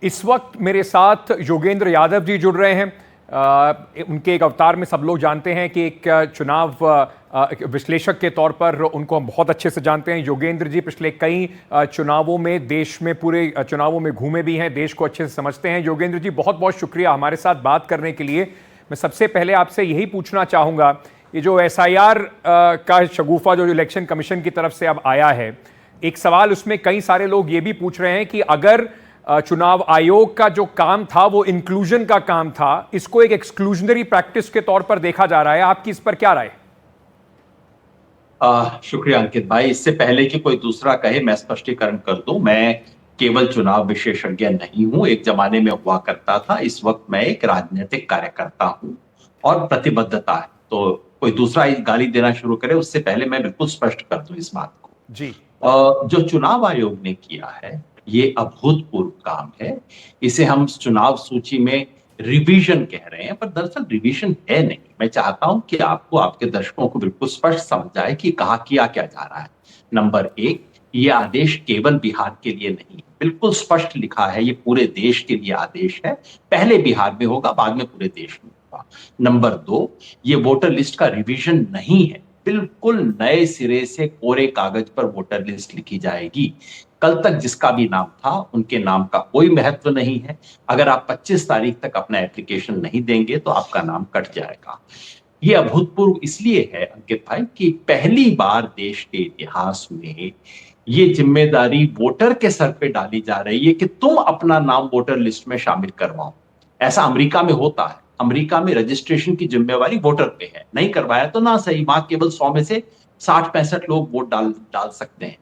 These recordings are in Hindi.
इस वक्त मेरे साथ योगेंद्र यादव जी जुड़ रहे हैं। उनके एक अवतार में सब लोग जानते हैं कि एक चुनाव विश्लेषक के तौर पर उनको हम बहुत अच्छे से जानते हैं। योगेंद्र जी पिछले कई चुनावों में देश में पूरे चुनावों में घूमे भी हैं, देश को अच्छे से समझते हैं। योगेंद्र जी बहुत बहुत शुक्रिया हमारे साथ बात करने के लिए। मैं सबसे पहले आपसे यही पूछना चाहूँगा, ये जो SIR का शगुफा जो इलेक्शन कमीशन की तरफ से अब आया है, एक सवाल उसमें कई सारे लोग ये भी पूछ रहे हैं कि अगर चुनाव आयोग का जो काम था वो इंक्लूजन का काम था, इसको एक एक्सक्लूजनरी प्रैक्टिस के तौर पर देखा जा रहा है। आपकी इस पर क्या राय? शुक्रिया अंकित भाई। इससे पहले कि कोई दूसरा कहे, मैं स्पष्टीकरण कर दूं। मैं केवल चुनाव विशेषज्ञ नहीं हूं, एक जमाने में हुआ करता था। इस वक्त मैं एक राजनीतिक कार्यकर्ता हूं और प्रतिबद्धता है, तो कोई दूसरा गाली देना शुरू करे उससे पहले मैं बिल्कुल स्पष्ट कर दूं इस बात को जी। जो चुनाव आयोग ने किया है ये अभूतपूर्व काम है। इसे हम चुनाव सूची में रिवीजन कह रहे हैं, पर दरअसल रिवीजन है नहीं। मैं चाहता हूं कि आपको, आपके दर्शकों को बिल्कुल स्पष्ट समझ जाए कि कहा किया क्या जा रहा है। नंबर एक, ये आदेश केवल बिहार के लिए नहीं, बिल्कुल स्पष्ट लिखा है, ये पूरे देश के लिए आदेश है। पहले बिहार में होगा, बाद में पूरे देश में होगा। नंबर दो, ये वोटर लिस्ट का रिवीजन नहीं है, बिल्कुल नए सिरे से कोरे कागज पर वोटर लिस्ट लिखी जाएगी। कल तक जिसका भी नाम था उनके नाम का कोई महत्व नहीं है। अगर आप 25 तारीख तक अपना एप्लीकेशन नहीं देंगे तो आपका नाम कट जाएगा। ये अभूतपूर्व इसलिए है अंकित भाई कि पहली बार देश के इतिहास में ये जिम्मेदारी वोटर के सर पे डाली जा रही है कि तुम अपना नाम वोटर लिस्ट में शामिल करवाओ। ऐसा अमेरिका में होता है। अमेरिका में रजिस्ट्रेशन की जिम्मेवारी वोटर पे है, नहीं करवाया तो ना सही, वहां केवल 100 में से 60-65 लोग वोट डाल सकते हैं।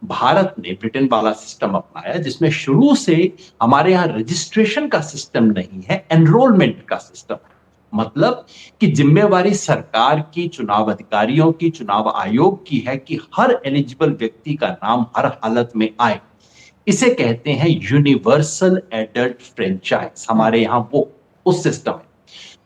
भारत ने ब्रिटेन वाला सिस्टम अपनाया जिसमें शुरू से हमारे यहां रजिस्ट्रेशन का सिस्टम नहीं है, एनरोलमेंट का सिस्टम है। मतलब कि जिम्मेवारी सरकार की, चुनाव अधिकारियों की, चुनाव आयोग की है कि हर एलिजिबल व्यक्ति का नाम हर हालत में आए। इसे कहते हैं यूनिवर्सल एडल्ट फ्रेंचाइज। हमारे यहां वो उस सिस्टम है।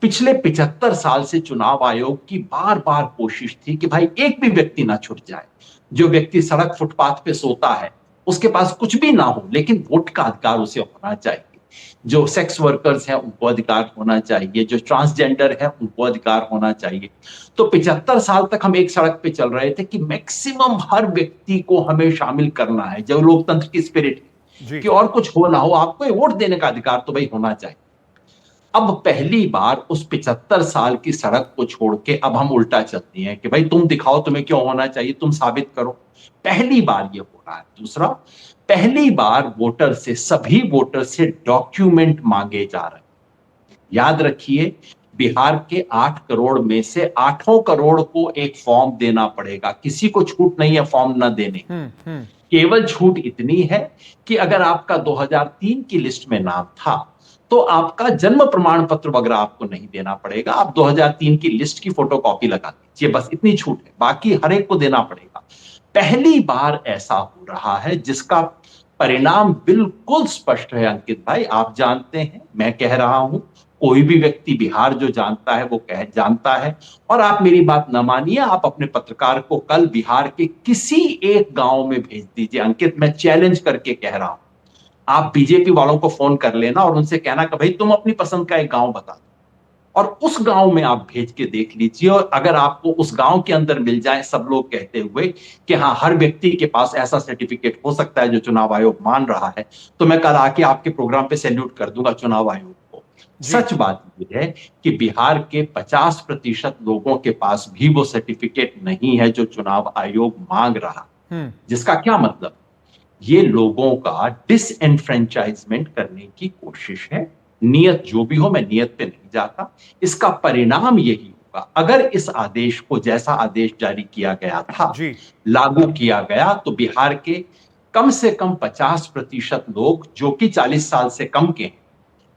पिछले 75 साल से चुनाव आयोग की बार बार कोशिश थी कि भाई एक भी व्यक्ति ना छूट जाए। जो व्यक्ति सड़क फुटपाथ पे सोता है, उसके पास कुछ भी ना हो लेकिन वोट का अधिकार उसे होना चाहिए। जो सेक्स वर्कर्स हैं उनको अधिकार होना चाहिए, जो ट्रांसजेंडर है उनको अधिकार होना चाहिए। तो 75 साल तक हम एक सड़क पे चल रहे थे कि मैक्सिमम हर व्यक्ति को हमें शामिल करना है, जो लोकतंत्र की स्पिरिट है कि और कुछ हो ना हो आपको वोट देने का अधिकार तो भाई होना चाहिए। अब पहली बार उस 75 साल की सड़क को छोड़ के अब हम उल्टा चलते हैं कि भाई तुम दिखाओ तुम्हें क्यों होना चाहिए, तुम साबित करो। पहली बार ये हो रहा है। दूसरा, पहली बार वोटर से, सभी वोटर से डॉक्यूमेंट मांगे जा रहे हैं। याद रखिए, बिहार के 8 करोड़ में से 8 करोड़ को एक फॉर्म देना पड़ेगा। किसी को छूट नहीं है फॉर्म न देने। केवल छूट इतनी है कि अगर आपका 2003 की लिस्ट में नाम था तो आपका जन्म प्रमाण पत्र वगैरह आपको नहीं देना पड़ेगा। आप 2003 की लिस्ट की फोटोकॉपी लगा दीजिए, बस इतनी छूट है, बाकी हर एक को देना पड़ेगा। पहली बार ऐसा हो रहा है जिसका परिणाम बिल्कुल स्पष्ट है अंकित भाई। आप जानते हैं, मैं कह रहा हूं, कोई भी व्यक्ति बिहार जो जानता है वो जानता है। और आप मेरी बात न मानिए, आप अपने पत्रकार को कल बिहार के किसी एक गांव में भेज दीजिए अंकित, मैं चैलेंज करके कह रहा हूं। आप बीजेपी वालों को फोन कर लेना और उनसे कहना कि भाई तुम अपनी पसंद का एक गांव बता दो, और उस गांव में आप भेज के देख लीजिए। और अगर आपको उस गांव के अंदर मिल जाए सब लोग कहते हुए कि हाँ हर व्यक्ति के पास ऐसा सर्टिफिकेट हो सकता है जो चुनाव आयोग मान रहा है, तो मैं कल आके आपके प्रोग्राम पे सैल्यूट कर दूंगा चुनाव आयोग को। सच बात यह है कि बिहार के 50% लोगों के पास भी वो सर्टिफिकेट नहीं है जो चुनाव आयोग मांग रहा, जिसका क्या मतलब, ये लोगों का डिसएनफ्रेंचाइजमेंट करने की कोशिश है। नियत जो भी हो, मैं नियत पे नहीं जाता, इसका परिणाम यही होगा। अगर इस आदेश को, जैसा आदेश जारी किया गया था, लागू किया गया तो बिहार के कम से कम 50% लोग जो कि 40 साल से कम के हैं,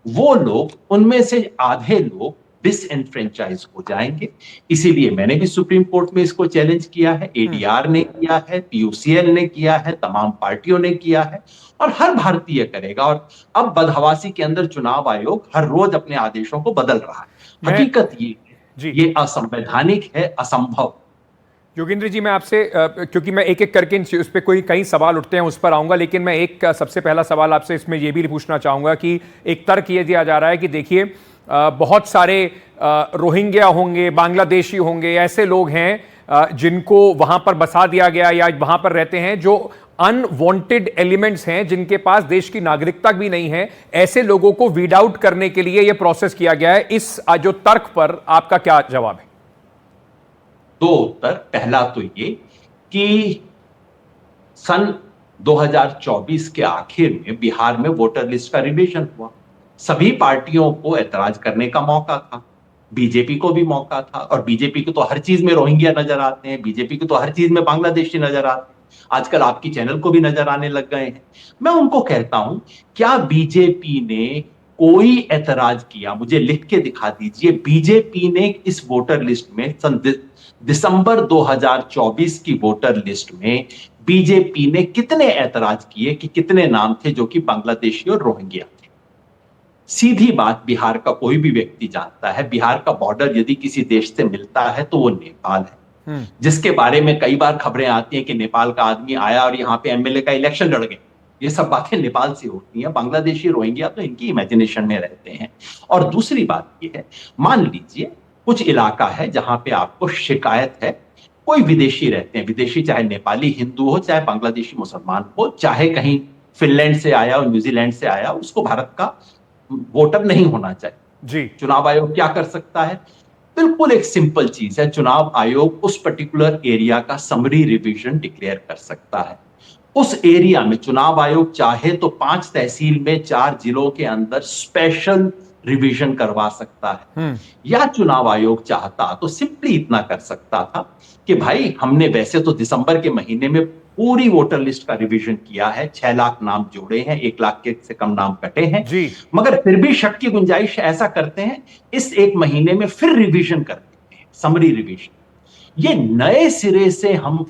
वो लोग, उनमें से आधे लोग डिसएनफ्रेंचाइज हो जाएंगे। इसीलिए मैंने भी सुप्रीम कोर्ट में इसको चैलेंज किया है, एडीआर ने किया है, पीयूसीएल ने किया है, तमाम पार्टियों ने किया है और हर भारतीय करेगा। और अब बदहवासी के अंदर चुनाव आयोग हर रोज अपने आदेशों को बदल रहा है। हकीकत ये है, ये असंवैधानिक है, असंभव। योगेंद्र जी, मैं आपसे क्योंकि मैं एक एक करके उस पर कोई कई सवाल उठते हैं उस पर आऊंगा, लेकिन मैं एक सबसे पहला सवाल आपसे इसमें यह भी पूछना चाहूंगा कि एक तर्क ये दिया जा रहा है कि देखिए बहुत सारे रोहिंग्या होंगे, बांग्लादेशी होंगे, ऐसे लोग हैं जिनको वहां पर बसा दिया गया या वहां पर रहते हैं जो अनवांटेड एलिमेंट्स हैं, जिनके पास देश की नागरिकता भी नहीं है। ऐसे लोगों को वीड आउट करने के लिए यह प्रोसेस किया गया है। इस जो तर्क पर आपका क्या जवाब है? दो उत्तर। पहला तो ये कि सन 2024 के आखिर में बिहार में वोटर लिस्ट का रिवीजन हुआ। सभी पार्टियों को ऐतराज करने का मौका था, बीजेपी को भी मौका था, और बीजेपी को तो हर चीज में रोहिंग्या नजर आते हैं, बीजेपी को तो हर चीज में बांग्लादेशी नजर आते हैं, आजकल आपकी चैनल को भी नजर आने लग गए हैं। मैं उनको कहता हूं, क्या बीजेपी ने कोई ऐतराज किया? मुझे लिख के दिखा दीजिए, बीजेपी ने इस वोटर लिस्ट में सन दिसंबर 2024 की वोटर लिस्ट में बीजेपी ने कितने ऐतराज किए कि कितने नाम थे जो कि बांग्लादेशी और रोहिंग्या थे? सीधी बात, बिहार का कोई भी व्यक्ति जानता है, बिहार का बॉर्डर यदि किसी देश से मिलता है तो वो नेपाल है, जिसके बारे में कई बार खबरें आती हैं कि नेपाल का आदमी आया और यहां पे एमएलए का इलेक्शन लड़ गया। ये सब बातें नेपाल से होती हैं। बांग्लादेशी रोहिंग्या तो इनकी इमेजिनेशन में रहते हैं। और दूसरी बात यह है, मान लीजिए कुछ इलाका है जहां पे आपको शिकायत है, कोई विदेशी रहते हैं, विदेशी चाहे नेपाली हिंदू हो, चाहे बांग्लादेशी मुसलमान हो, चाहे कहीं फिनलैंड से आया हो, न्यूजीलैंड से आया हो, उसको भारत का वोटर नहीं होना चाहिए जी। चुनाव आयोग क्या कर सकता है? बिल्कुल एक सिंपल चीज है, चुनाव आयोग उस पर्टिकुलर एरिया का समरी रिवीजन डिक्लेयर कर सकता है। उस एरिया में चुनाव आयोग चाहे तो 5 तहसील में 4 जिलों के अंदर स्पेशल रिवीजन करवा सकता है, या चुनाव आयोग चाहता तो सिंपली इतना कर सकता था कि भाई हमने वैसे तो दिसंबर के महीने में पूरी वोटर लिस्ट का रिवीजन किया है, 6 लाख नाम जोड़े हैं, 1 लाख के से कम नाम कटे हैं, मगर फिर भी शक की गुंजाइश, ऐसा करते हैं इस 1 महीने में फिर रिवीजन कर देते हैं, समरी रिवीजन। ये नए सिरे से हम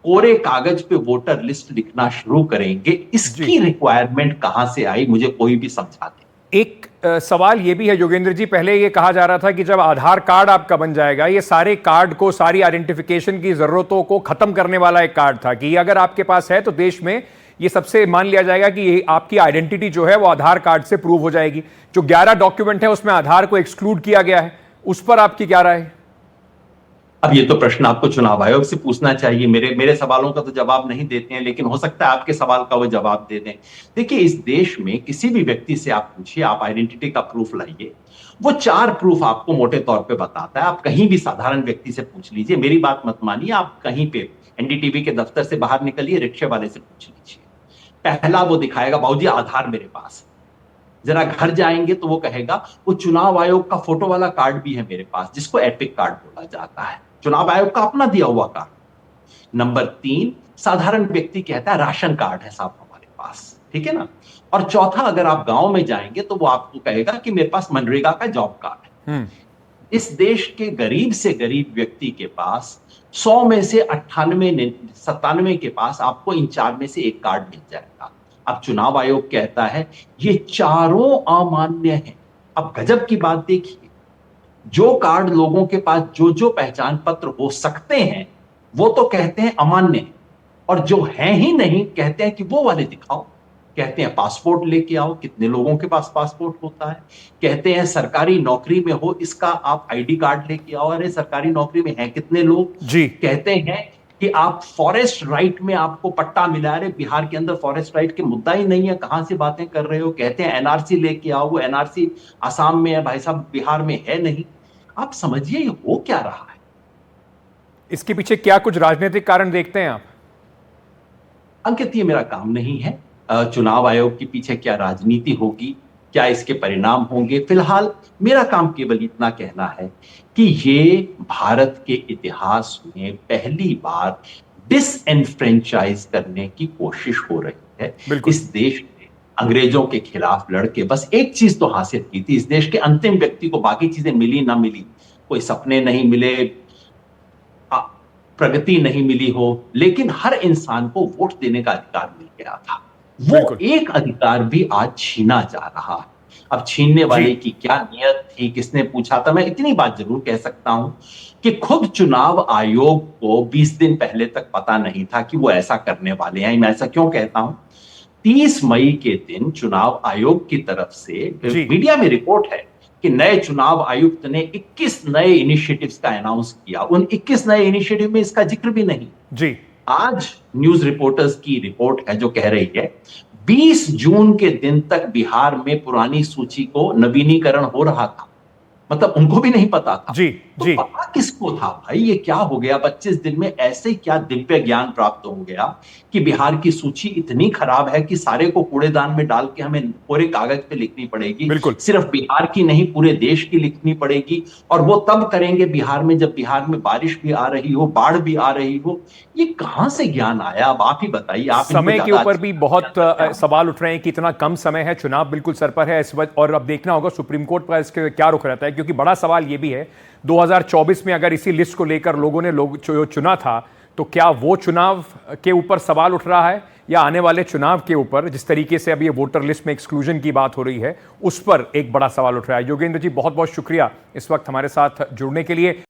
कोरे कागज पे वोटर लिस्ट लिखना शुरू करेंगे, इसकी रिक्वायरमेंट कहां से आई, मुझे कोई भी समझा दे। एक सवाल ये भी है योगेंद्र जी, पहले ये कहा जा रहा था कि जब आधार कार्ड आपका बन जाएगा, ये सारे कार्ड को, सारी आइडेंटिफिकेशन की जरूरतों को खत्म करने वाला एक कार्ड था कि अगर आपके पास है तो देश में ये सबसे मान लिया जाएगा कि ये आपकी आइडेंटिटी जो है वो आधार कार्ड से प्रूव हो जाएगी। जो 11 डॉक्यूमेंट है उसमें आधार को एक्सक्लूड किया गया है, उस पर आपकी क्या राय है? अब ये तो प्रश्न आपको चुनाव आयोग से पूछना चाहिए, मेरे सवालों का तो जवाब नहीं देते हैं, लेकिन हो सकता है आपके सवाल का वो जवाब दे दें। देखिए, इस देश में किसी भी व्यक्ति से आप पूछिए, आप आइडेंटिटी का प्रूफ लाइए, वो 4 प्रूफ आपको मोटे तौर पे बताता है। आप कहीं भी साधारण व्यक्ति से पूछ लीजिए, मेरी बात मत मानिए, आप कहीं पे एनडीटीवी के दफ्तर से बाहर निकलिए, रिक्शे वाले से पूछ लीजिए, पहला वो दिखाएगा बाबूजी आधार मेरे पास। जरा घर जाएंगे तो वो कहेगा वो चुनाव आयोग का फोटो वाला कार्ड भी है मेरे पास, जिसको एपिक कार्ड बोला जाता है, चुनाव आयोग का अपना दिया हुआ कार्ड। नंबर 3, साधारण व्यक्ति कहता है राशन कार्ड है साहब हमारे पास, ठीक है ना। और चौथा, अगर आप गांव में जाएंगे तो वो आपको कहेगा कि मेरे पास मनरेगा का जॉब कार्ड है। इस देश के गरीब से गरीब व्यक्ति के पास 100 में से 97 के पास आपको इन 4 में से एक कार्ड मिल जाएगा। अब चुनाव आयोग कहता है ये चारों अमान्य हैं। अब गजब की बात देखिए, जो कार्ड लोगों के पास, जो पहचान पत्र हो सकते हैं, वो तो कहते हैं अमान्य है, और जो है ही नहीं कहते हैं कि वो वाले दिखाओ। कहते हैं पासपोर्ट लेके आओ, कितने लोगों के पास पासपोर्ट होता है। कहते हैं सरकारी नौकरी में हो, इसका आप आईडी कार्ड लेके आओ, अरे सरकारी नौकरी में हैं कितने लोग जी। कहते हैं कि आप फॉरेस्ट राइट में आपको पट्टा मिला, रहे बिहार के अंदर फॉरेस्ट राइट के मुद्दा ही नहीं है, कहां से बातें कर रहे हो। कहते हैं एनआरसी लेके आओ, वो एनआरसी आसाम में है भाई साहब, बिहार में है नहीं। आप समझिए ये हो क्या रहा है। इसके पीछे क्या कुछ राजनीतिक कारण देखते हैं आप? अंकित, ये मेरा काम नहीं है। चुनाव आयोग के पीछे क्या राजनीति होगी, क्या इसके परिणाम होंगे, फिलहाल मेरा काम केवल इतना कहना है कि ये भारत के इतिहास में पहली बार डिसएनफ्रेंचाइज करने की कोशिश हो रही है। इस देश ने अंग्रेजों के खिलाफ लड़के बस एक चीज तो हासिल की थी, इस देश के अंतिम व्यक्ति को बाकी चीजें मिली ना मिली, कोई सपने नहीं मिले, प्रगति नहीं मिली हो, लेकिन हर इंसान को वोट देने का अधिकार मिल गया था। वो एक अधिकार भी आज छीना जा रहा है। अब छीनने वाले जी। की क्या नियत थी, किसने पूछा था? मैं इतनी बात जरूर कह सकता हूं कि खुद चुनाव आयोग को 20 दिन पहले तक पता नहीं था कि वो ऐसा करने वाले हैं। मैं ऐसा क्यों कहता हूं? 30 मई के दिन चुनाव आयोग की तरफ से जी। मीडिया में रिपोर्ट है कि नए चुनाव आयुक्त ने 21 नए इनिशिएटिव्स का अनाउंस किया। उन 21 नए इनिशिएटिव में इसका जिक्र भी नहीं। जी। आज न्यूज रिपोर्टर्स की रिपोर्ट है जो कह रही है 20 जून के दिन तक बिहार में पुरानी सूची को नवीनीकरण हो रहा था। मतलब उनको भी नहीं पता था। जी। तो जी। पता किसको था भाई? ये क्या हो गया? 25 दिन में ऐसे क्या दिव्य ज्ञान प्राप्त हो गया कि बिहार की सूची इतनी खराब है कि सारे को कूड़ेदान में डाल के हमें पूरे कागज पे लिखनी पड़ेगी। बिल्कुल। सिर्फ बिहार की नहीं, पूरे देश की लिखनी पड़ेगी। और वो तब करेंगे बिहार में जब बिहार में बारिश भी आ रही हो, बाढ़ भी आ रही हो। ये कहां से ज्ञान आया? अब आप ही बताइए। आप इनको समय के ज्यादा ऊपर अच्छी भी तरह से बहुत जानते हैं। सवाल उठ रहे हैं कि इतना कम समय है, चुनाव बिल्कुल सर पर है इस वक्त, और अब देखना होगा सुप्रीम कोर्ट का इसके क्या रुख रहता है, क्योंकि बड़ा सवाल ये भी है 2024 में अगर इसी लिस्ट को लेकर लोगों ने चुना था तो क्या वो चुनाव के ऊपर सवाल उठ रहा है, या आने वाले चुनाव के ऊपर जिस तरीके से अब ये वोटर लिस्ट में एक्सक्लूजन की बात हो रही है उस पर एक बड़ा सवाल उठ रहा है। योगेंद्र जी, बहुत बहुत शुक्रिया इस वक्त हमारे साथ जुड़ने के लिए।